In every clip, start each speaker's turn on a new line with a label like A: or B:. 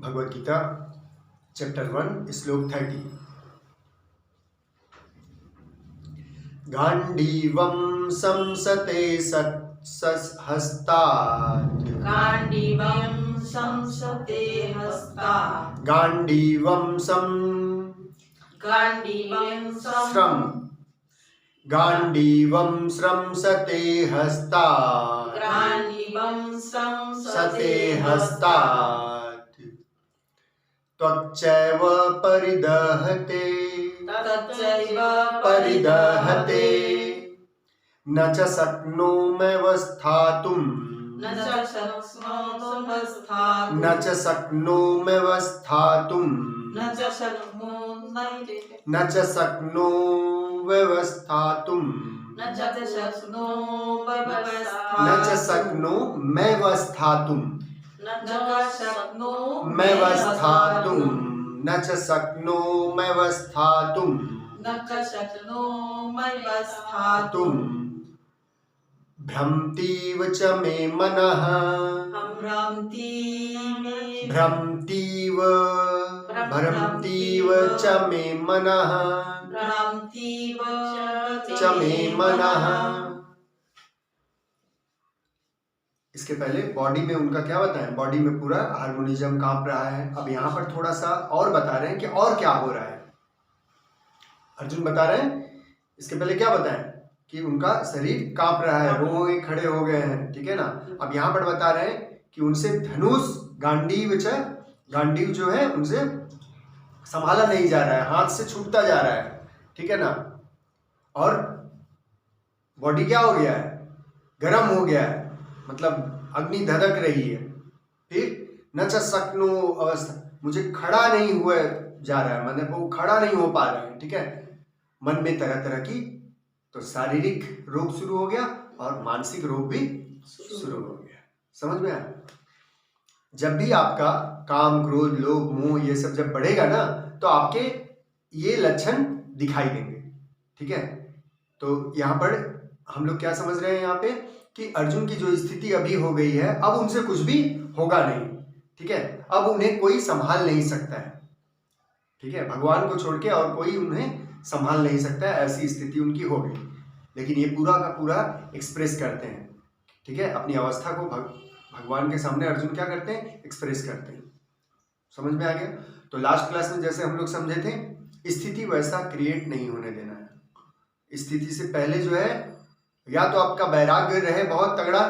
A: Bhagavad Gita chapter 1 श्लोक 30। गांडीवं संसते हस्तात्
B: गांडीवं संसते हस्तात्
A: गांडीवं गांडीवं स्रंसते हस्तात्
B: गांडीवं
A: सते हस्तात् त्वच्चैव परिदहते परिदहते न च शक्नोम्यवस्थातुं न च शक्नोम्यवस्थातुं भ्रमतीव च मे मनः भ्रमतीव च मे मनः। इसके पहले बॉडी में उनका क्या बताएं, बॉडी में पूरा हार्मोनिज्म कांप रहा है। अब यहाँ पर थोड़ा सा और बता रहे हैं कि और क्या हो रहा है। अर्जुन बता रहे हैं, इसके पहले क्या बताएं कि उनका शरीर कांप रहा है, रोए खड़े हो गए हैं, ठीक है ना। अब यहाँ पर बता रहे हैं कि उनसे धनुष गांडीव जो है उनसे संभाला नहीं जा रहा है, हाथ से छूटता जा रहा है, ठीक है ना। और बॉडी क्या हो गया है, गर्म हो गया है, मतलब अग्नि धधक रही है। फिर न च शक्नो अवस्था, मुझे खड़ा नहीं हुआ जा रहा है, मतलब वो खड़ा नहीं हो पा रहे हैं, ठीक है। मन में तरह तरह की तो शारीरिक रोग शुरू हो गया और मानसिक रोग भी शुरू हो गया। समझ में आया। जब भी आपका काम, क्रोध, लोभ, मोह ये सब जब बढ़ेगा ना, तो आपके ये लक्षण दिखाई देंगे, ठीक है। तो यहाँ पर हम लोग क्या समझ रहे हैं यहाँ पे कि अर्जुन की जो स्थिति अभी हो गई है, अब उनसे कुछ भी होगा नहीं, ठीक है। अब उन्हें कोई संभाल नहीं सकता है, ठीक है। भगवान को छोड़ के और कोई उन्हें संभाल नहीं सकता है, ऐसी स्थिति उनकी हो गई। लेकिन ये पूरा का पूरा एक्सप्रेस करते हैं, ठीक है। अपनी अवस्था को भगवान के सामने अर्जुन क्या करते हैं, एक्सप्रेस करते हैं। समझ में आ गया। तो लास्ट क्लास में जैसे हम लोग समझे थे, स्थिति वैसा क्रिएट नहीं होने देना है। स्थिति से पहले जो है, या तो आपका वैराग्य रहे बहुत तगड़ा,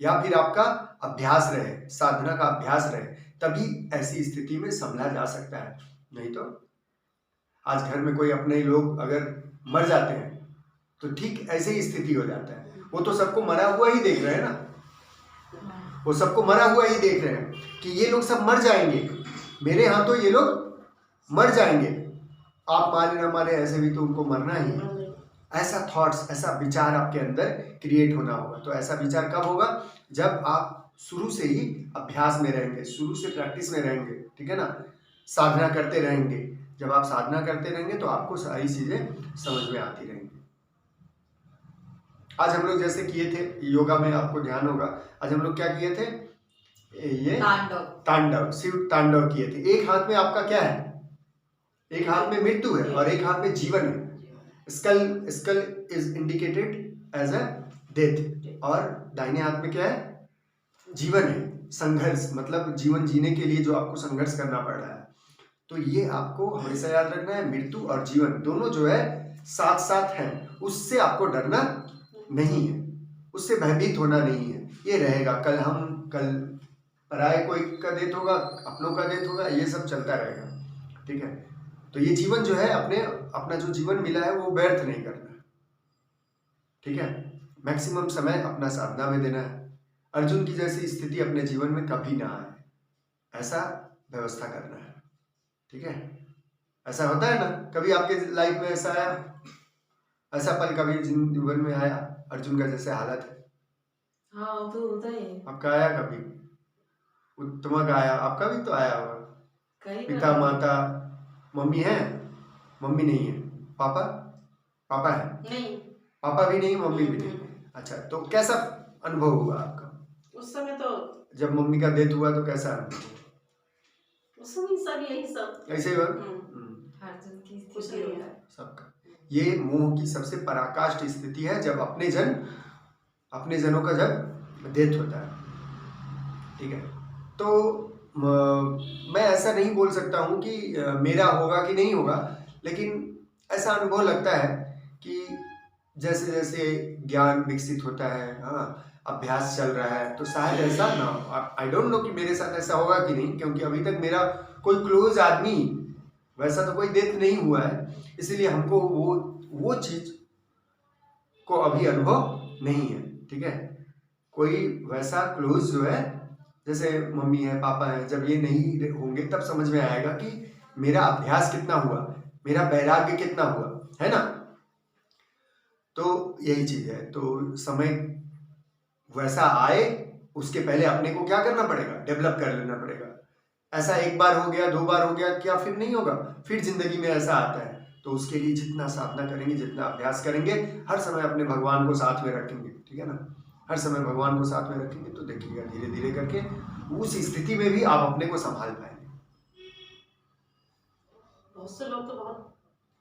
A: या फिर आपका अभ्यास रहे, साधना का अभ्यास रहे, तभी ऐसी स्थिति में संभला जा सकता है। नहीं तो आज घर में कोई अपने लोग अगर मर जाते हैं तो ठीक ऐसे ही स्थिति हो जाता है। वो तो सबको मरा हुआ ही देख रहे हैं ना, वो सबको मरा हुआ ही देख रहे हैं कि ये लोग सब मर जाएंगे, मेरे यहाँ तो ये लोग मर जाएंगे। आप मारे ना मारे, ऐसे भी तो उनको मरना ही है। ऐसा थॉट्स, ऐसा विचार आपके अंदर क्रिएट होना होगा। तो ऐसा विचार कब होगा, जब आप शुरू से ही अभ्यास में रहेंगे, शुरू से प्रैक्टिस में रहेंगे, ठीक है ना। साधना करते रहेंगे। जब आप साधना करते रहेंगे तो आपको सारी चीजें समझ में आती रहेंगी। आज हम लोग जैसे किए थे योगा में, आपको ध्यान होगा, आज हम लोग क्या किए थे, ये तांडव, शिव तांडव किए थे। एक हाथ में आपका क्या है, एक हाथ में मृत्यु है और एक हाथ में जीवन है। Skull is indicated as a death, और दाहिने हाथ में क्या है, जीवन है, संघर्ष, मतलब जीवन जीने के लिए जो आपको संघर्ष करना पड़ रहा है। तो ये आपको हमेशा याद रखना है, मृत्यु और जीवन दोनों जो है साथ साथ हैं। उससे आपको डरना नहीं है, उससे भयभीत होना नहीं है। ये रहेगा, कल पराये कोई का डेथ होगा, अपनों का डेथ होगा, ये सब चलता रहेगा, ठीक है। तो ये जीवन जो है, अपना जो जीवन मिला है वो व्यर्थ नहीं करना, ठीक है। मैक्सिमम समय अपना साधना में देना है। अर्जुन की जैसी स्थिति अपने जीवन में कभी ना आए, ऐसा व्यवस्था करना है, ठीक है। ऐसा होता है ना, कभी आपके लाइफ में ऐसा आया, ऐसा पल कभी जीवन में आया अर्जुन का जैसे हालत है?
B: हाँ, तो होता है।
A: आपका आया कभी? उत्तमा का आया, आपका भी तो आया होगा। पिता, माता, मम्मी है, मम्मी नहीं है, पापा है
B: नहीं,
A: पापा भी नहीं, मम्मी भी नहीं। अच्छा, तो कैसा अनुभव हुआ आपका
B: उस समय? तो
A: जब मम्मी का डेथ हुआ तो कैसा अनुभव?
B: उसमें सब यही सब
A: ऐसे ही बात।
B: अर्जुन की
C: कुछ
B: स्थिति
C: नहीं
B: होता
C: है।
B: है।
A: सबका ये मोह की सबसे पराकाष्ठ स्थिति है, जब अपने जनों का जब डेथ होता है, ठीक है। तो मैं ऐसा नहीं बोल सकता हूँ कि मेरा होगा कि नहीं होगा, लेकिन ऐसा अनुभव लगता है कि जैसे जैसे ज्ञान विकसित होता है, हाँ, अभ्यास चल रहा है, तो शायद ऐसा ना हो। आई डोंट नो कि मेरे साथ ऐसा होगा कि नहीं, क्योंकि अभी तक मेरा कोई क्लोज आदमी वैसा तो कोई डेथ नहीं हुआ है, इसलिए हमको वो चीज को अभी अनुभव नहीं है, ठीक है। कोई वैसा क्लोज जो है, जैसे मम्मी है, पापा है, जब ये नहीं होंगे तब समझ में आएगा कि मेरा अभ्यास कितना हुआ, मेरा वैराग्य कितना हुआ, है ना। तो यही चीज है। तो समय वैसा आए, उसके पहले अपने को क्या करना पड़ेगा, डेवलप कर लेना पड़ेगा। ऐसा एक बार हो गया, 2 बार हो गया, क्या फिर नहीं होगा? फिर जिंदगी में ऐसा आता है। तो उसके लिए जितना साधना करेंगे, जितना अभ्यास करेंगे, हर समय अपने भगवान को साथ में रखेंगे, ठीक है ना। हर समय भगवान को साथ में रखेंगे तो देखिएगा धीरे धीरे करके उस स्थिति में भी आप अपने को संभाल पाएंगे।
C: बहुत से लोग तो बहुत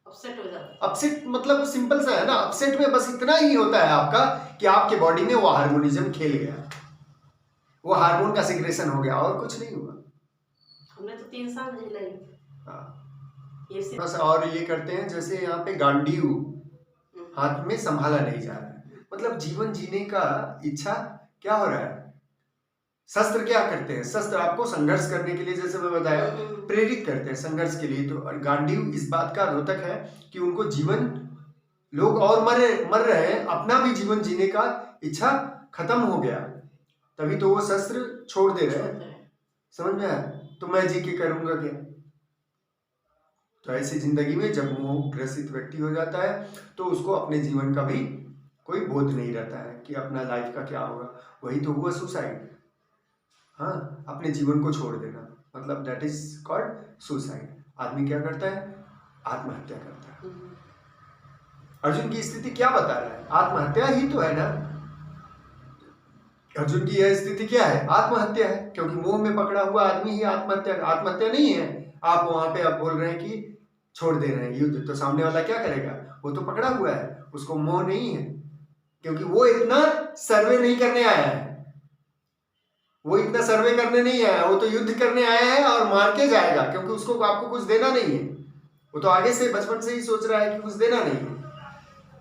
C: अपसेट हो जाते हैं।
A: अपसेट मतलब सिंपल सा है ना, अपसेट में बस इतना ही होता है आपका कि आपके बॉडी में वो हार्मोनिज्म खेल गया, वो हार्मोन का सिक्रेशन हो गया, और कुछ नहीं हुआ।
C: हमने तो 3 साल झेला ही।
A: हाँ।
C: ये से
A: बस और ये करते हैं, जैसे यहाँ पे गांडीव हाथ में संभाला नहीं जा रहा है, मतलब जीवन जीने का इच्छा क्या हो रहा है। शस्त्र क्या करते हैं? शस्त्र आपको संघर्ष करने के लिए, जैसे मैं बताया, प्रेरित करते हैं संघर्ष के लिए। तो गांडीव इस बात का द्योतक है कि उनको जीवन, लोग और मर रहे हैं, अपना भी जीवन जीने का इच्छा खत्म हो गया, तभी तो वो शस्त्र छोड़ दे रहे हैं। समझ में आया? तो मैं जी के करूंगा क्या? तो ऐसी जिंदगी में जब मोह ग्रसित व्यक्ति हो जाता है तो उसको अपने जीवन का भी कोई बोध नहीं रहता है कि अपना लाइफ का क्या होगा। वही तो हुआ सुसाइड। हाँ, अपने जीवन को छोड़ देना, मतलब दैट इज कॉल्ड सुसाइड। आदमी क्या करता है? आत्महत्या करता है। अर्जुन की स्थिति क्या बता रहा है? आत्महत्या ही तो है ना। अर्जुन की यह स्थिति क्या है? आत्महत्या है, क्योंकि मोह में पकड़ा हुआ आदमी ही आत्महत्या नहीं है। आप वहां पे आप बोल रहे हैं कि छोड़ दे रहे हैं युद्ध, तो सामने वाला क्या करेगा? वो तो पकड़ा हुआ है, उसको मोह नहीं है, क्योंकि वो इतना सर्वे नहीं करने आया है। वो इतना सर्वे करने नहीं आया, वो तो युद्ध करने आया है और मार के जाएगा, क्योंकि उसको आपको कुछ देना नहीं है। वो तो आगे से बचपन से ही सोच रहा है कि कुछ देना नहीं है।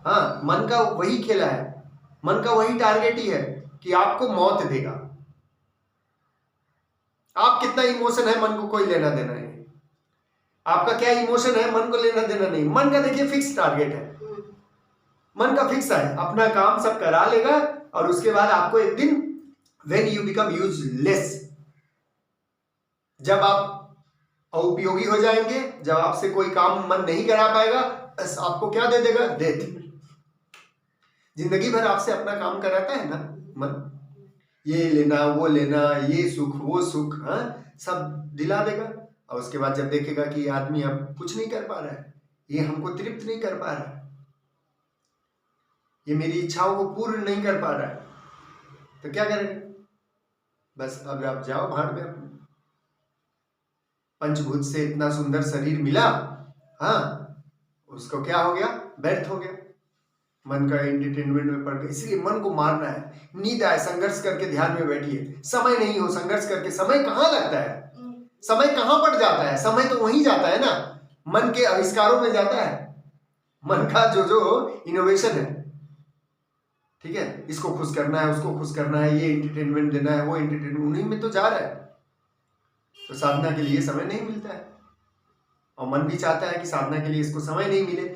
A: हाँ, मन का वही खेला है, मन का वही टारगेट ही है कि आपको मौत देगा। आप कितना इमोशन है, मन को कोई लेना देना नहीं। आपका क्या इमोशन है, मन को लेना देना नहीं। मन का देखिए फिक्स टारगेट है, मन का फिक्स है, अपना काम सब करा लेगा और उसके बाद आपको एक दिन when you become useless, जब आप उपयोगी हो जाएंगे, जब आपसे कोई काम मन नहीं करा पाएगा, बस आपको क्या दे देगा? डेथ। जिंदगी भर आपसे अपना काम कराता है ना मन, ये लेना वो लेना, ये सुख वो सुख, हाँ, सब दिला देगा। और उसके बाद जब देखेगा कि ये आदमी अब कुछ नहीं कर पा रहा है, ये हमको तृप्त नहीं कर पा रहा है, ये मेरी इच्छाओं को पूर्ण नहीं कर पा रहा है, तो क्या करेंगे? बस अब आप जाओ भाड़ में। अपने पंचभूत से इतना सुंदर शरीर मिला, हाँ, उसको क्या हो गया? व्यर्थ हो गया, मन का एंटरटेनमेंट में पड़ गया। इसलिए मन को मारना है। नींद आए, संघर्ष करके ध्यान में बैठिए। समय नहीं हो, संघर्ष करके समय कहाँ लगता है? समय कहाँ पड़ जाता है? समय तो वहीं जाता है ना, मन के आविष्कारों में जाता है, मन का जो इनोवेशन है, ठीक है। इसको खुश करना है, उसको खुश करना है, ये एंटरटेनमेंट देना है, वो एंटरटेनमेंट, उन्हीं में तो जा रहा है। तो साधना के लिए समय नहीं मिलता है, और मन भी चाहता है कि साधना के लिए इसको समय नहीं मिले।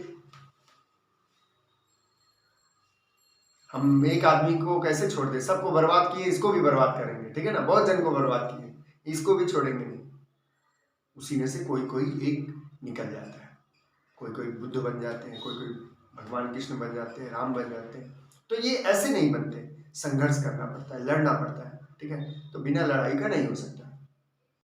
A: हम एक आदमी को कैसे छोड़ दे? सबको बर्बाद किए, इसको भी बर्बाद करेंगे, ठीक है ना। बहुत जन को बर्बाद किए, इसको भी छोड़ेंगे नहीं। उसी में से कोई कोई एक निकल जाता है, कोई कोई बुद्ध बन जाते हैं, कोई कोई भगवान कृष्ण बन जाते हैं, राम बन जाते हैं। तो ये ऐसे नहीं बनते, संघर्ष करना पड़ता है, लड़ना पड़ता है, ठीक है। तो बिना लड़ाई का नहीं हो सकता।